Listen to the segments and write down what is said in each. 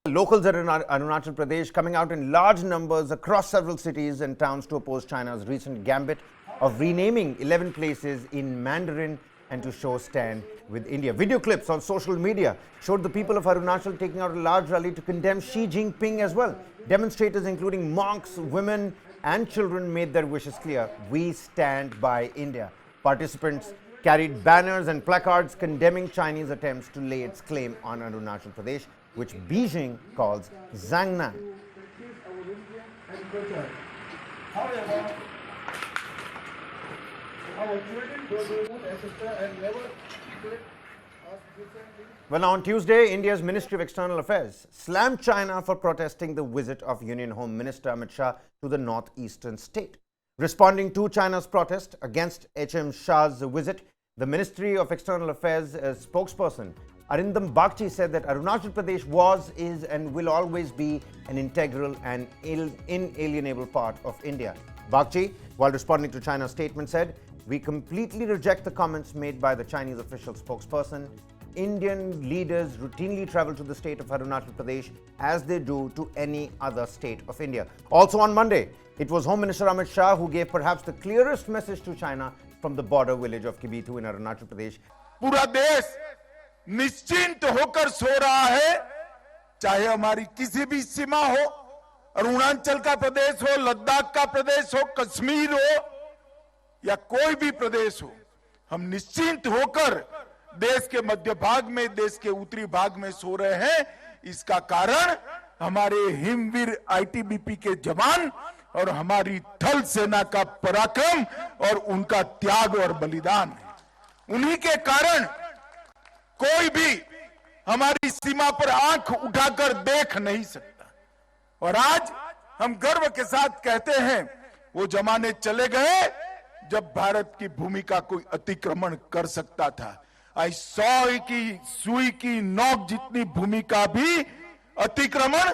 Locals at Arunachal Pradesh coming out in large numbers across several cities and towns to oppose China's recent gambit of renaming 11 places in Mandarin and to show stand with India. Video clips on social media showed the people of Arunachal taking out a large rally to condemn Xi Jinping as well. Demonstrators, including monks, women, and children, made their wishes clear. We stand by India. Participants carried banners and placards condemning Chinese attempts to lay its claim on Arunachal Pradesh, which Beijing calls Zhangnan. Well, on Tuesday, India's Ministry of External Affairs slammed China for protesting the visit of Union Home Minister Amit Shah to the northeastern state. Responding to China's protest against HM Shah's visit, the Ministry of External Affairs spokesperson Arindam Bagchi said that Arunachal Pradesh was, is and will always be an integral and inalienable part of India. Bagchi, while responding to China's statement, said, "We completely reject the comments made by the Chinese official spokesperson. Indian leaders routinely travel to the state of Arunachal Pradesh as they do to any other state of India." Also on Monday, it was Home Minister Amit Shah who gave perhaps the clearest message to China from the border village of Gambit in Arunachal Pradesh. पूरा देश निश्चिंत होकर सो रहा है, चाहे हमारी किसी भी सीमा हो, अरुणाचल का प्रदेश हो, लद्दाख का प्रदेश हो, कश्मीर हो या कोई भी प्रदेश हो, हम निश्चिंत होकर देश के मध्य भाग में, देश के उत्तरी भाग में सो रहे हैं। इसका कारण हमारे हिमवीर आईटीबीपी के जवान और हमारी थल सेना का पराक्रम और उनका त्याग और बलिदान है। उन्हीं के कारण कोई भी हमारी सीमा पर आंख उठाकर देख नहीं सकता। और आज हम गर्व के साथ कहते हैं, वो जमाने चले गए जब भारत की भूमि का कोई अतिक्रमण कर सकता था। आज 100 की सुई की नोक जितनी भूमि का भी अतिक्रमण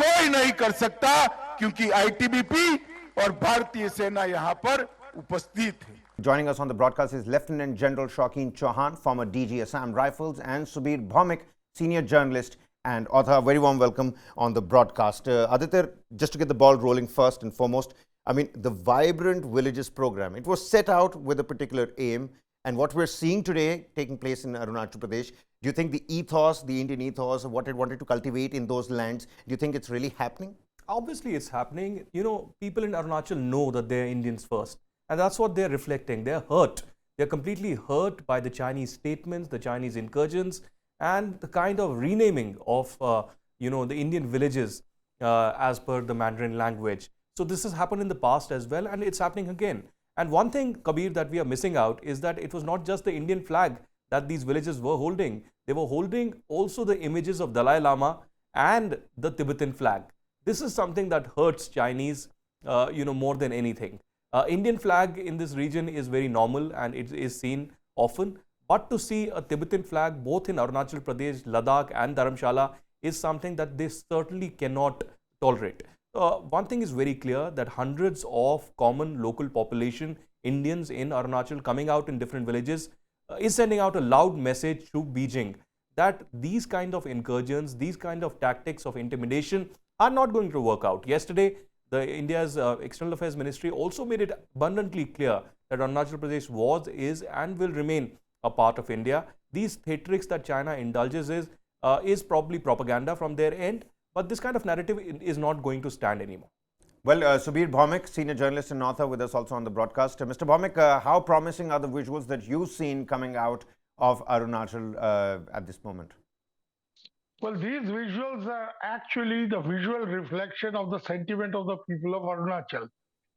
कोई नहीं कर सकता, क्योंकि आईटीबीपी और भारतीय सेना यहां पर उपस्थित है। Joining us on the broadcast is Lieutenant General Shaukin Chauhan, former DG Assam Rifles, and Subir Bhaumik, senior journalist and author. Very warm welcome on the broadcast. Aditya, just to get the ball rolling first and foremost, I mean, the Vibrant Villages program, it was set out with a particular aim, and what we're seeing today taking place in Arunachal Pradesh, do you think the ethos, the Indian ethos, what it wanted to cultivate in those lands, do you think it's really happening? Obviously, it's happening. You know, people in Arunachal know that they're Indians first. And that's what they're reflecting. They're hurt. They're completely hurt by the Chinese statements, the Chinese incursions, and the kind of renaming of, the Indian villages as per the Mandarin language. So this has happened in the past as well, and it's happening again. And one thing, Kabir, that we are missing out is that it was not just the Indian flag that these villages were holding. They were holding also the images of Dalai Lama and the Tibetan flag. This is something that hurts Chinese, more than anything. Indian flag in this region is very normal and it is seen often. But to see a Tibetan flag both in Arunachal Pradesh, Ladakh and Dharamshala is something that they certainly cannot tolerate. One thing is very clear, that hundreds of common local population, Indians in Arunachal coming out in different villages, is sending out a loud message to Beijing that these kind of incursions, these kind of tactics of intimidation are not going to work out. Yesterday, India's External Affairs Ministry also made it abundantly clear that Arunachal Pradesh was, is and will remain a part of India. These theatrics that China indulges is probably propaganda from their end, but this kind of narrative is not going to stand anymore. Well, Subir Bhaumik, senior journalist and author, with us also on the broadcast. Mr. Bhaumik, how promising are the visuals that you've seen coming out of Arunachal at this moment? Well, these visuals are actually the visual reflection of the sentiment of the people of Arunachal.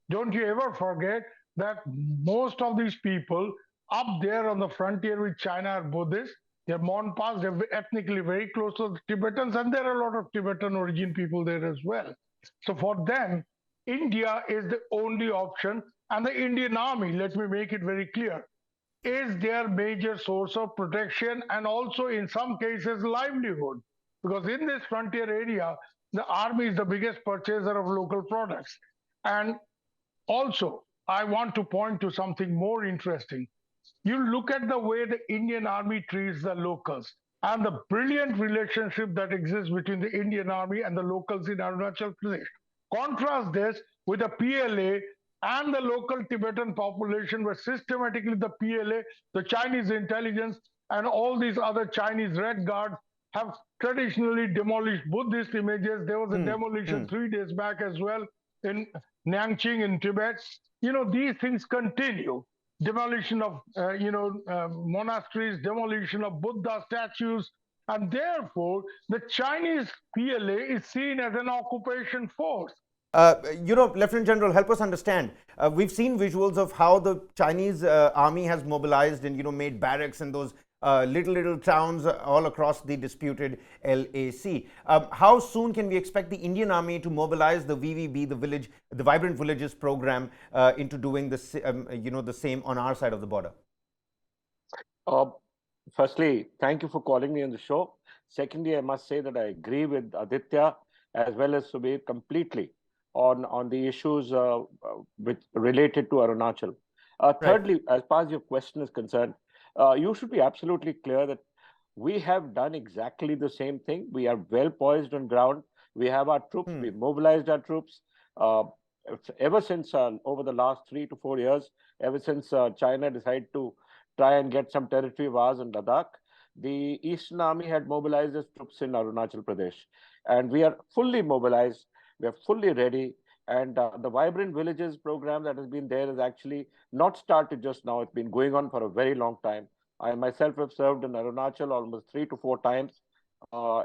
Don't you ever forget that most of these people up there on the frontier with China are Buddhists. They're Monpas, they're ethnically very close to the Tibetans, and there are a lot of Tibetan origin people there as well. So for them, India is the only option, and the Indian army, let me make it very clear, is their major source of protection and also in some cases livelihood. Because in this frontier area, the army is the biggest purchaser of local products. And also, I want to point to something more interesting. You look at the way the Indian army treats the locals. and the brilliant relationship that exists between the Indian Army and the locals in Arunachal Pradesh. Contrast this with the PLA and the local Tibetan population, where systematically the PLA, the Chinese intelligence, and all these other Chinese Red Guards have traditionally demolished Buddhist images. There was a demolition 3 days back as well in Nyangching in Tibet. These things continue. Demolition of monasteries, demolition of Buddha statues, and therefore the Chinese PLA is seen as an occupation force. Lieutenant General, help us understand. We've seen visuals of how the Chinese army has mobilized and made barracks in those little towns all across the disputed LAC. How soon can we expect the Indian Army to mobilize the VVB, the Vibrant Villages program, into doing the same on our side of the border? Firstly, thank you for calling me on the show. Secondly, I must say that I agree with Aditya as well as Subir completely on the issues related to Arunachal. Thirdly, as far as your question is concerned, you should be absolutely clear that we have done exactly the same thing. We are well poised on ground. We have our troops. We've mobilized our troops. Ever since over the last 3 to 4 years, ever since China decided to try and get some territory of ours in Ladakh, the Eastern Army had mobilized its troops in Arunachal Pradesh. And we are fully mobilized. We are fully ready. And the Vibrant Villages program that has been there is actually not started just now. It's been going on for a very long time. I myself have served in Arunachal almost 3 to 4 times,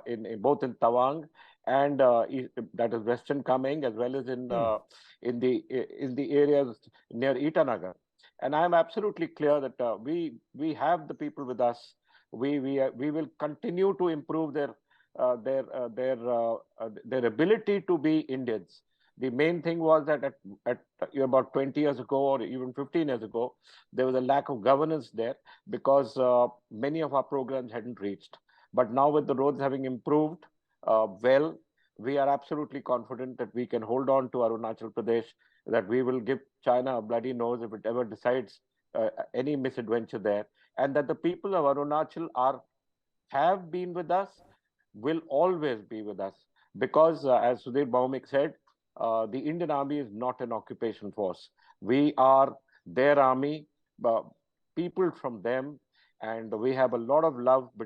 in both in Tawang and that is Western Kameng, as well as in the areas near Itanagar. And I am absolutely clear that we have the people with us. We will continue to improve their ability to be Indians. The main thing was that at about 20 years ago or even 15 years ago, there was a lack of governance there because many of our programs hadn't reached. But now with the roads having improved, we are absolutely confident that we can hold on to Arunachal Pradesh, that we will give China a bloody nose if it ever decides any misadventure there, and that the people of Arunachal have been with us, will always be with us. Because as Sudhir Bhaumik said, the Indian Army is not an occupation force. We are their army, people from them, and we have a lot of love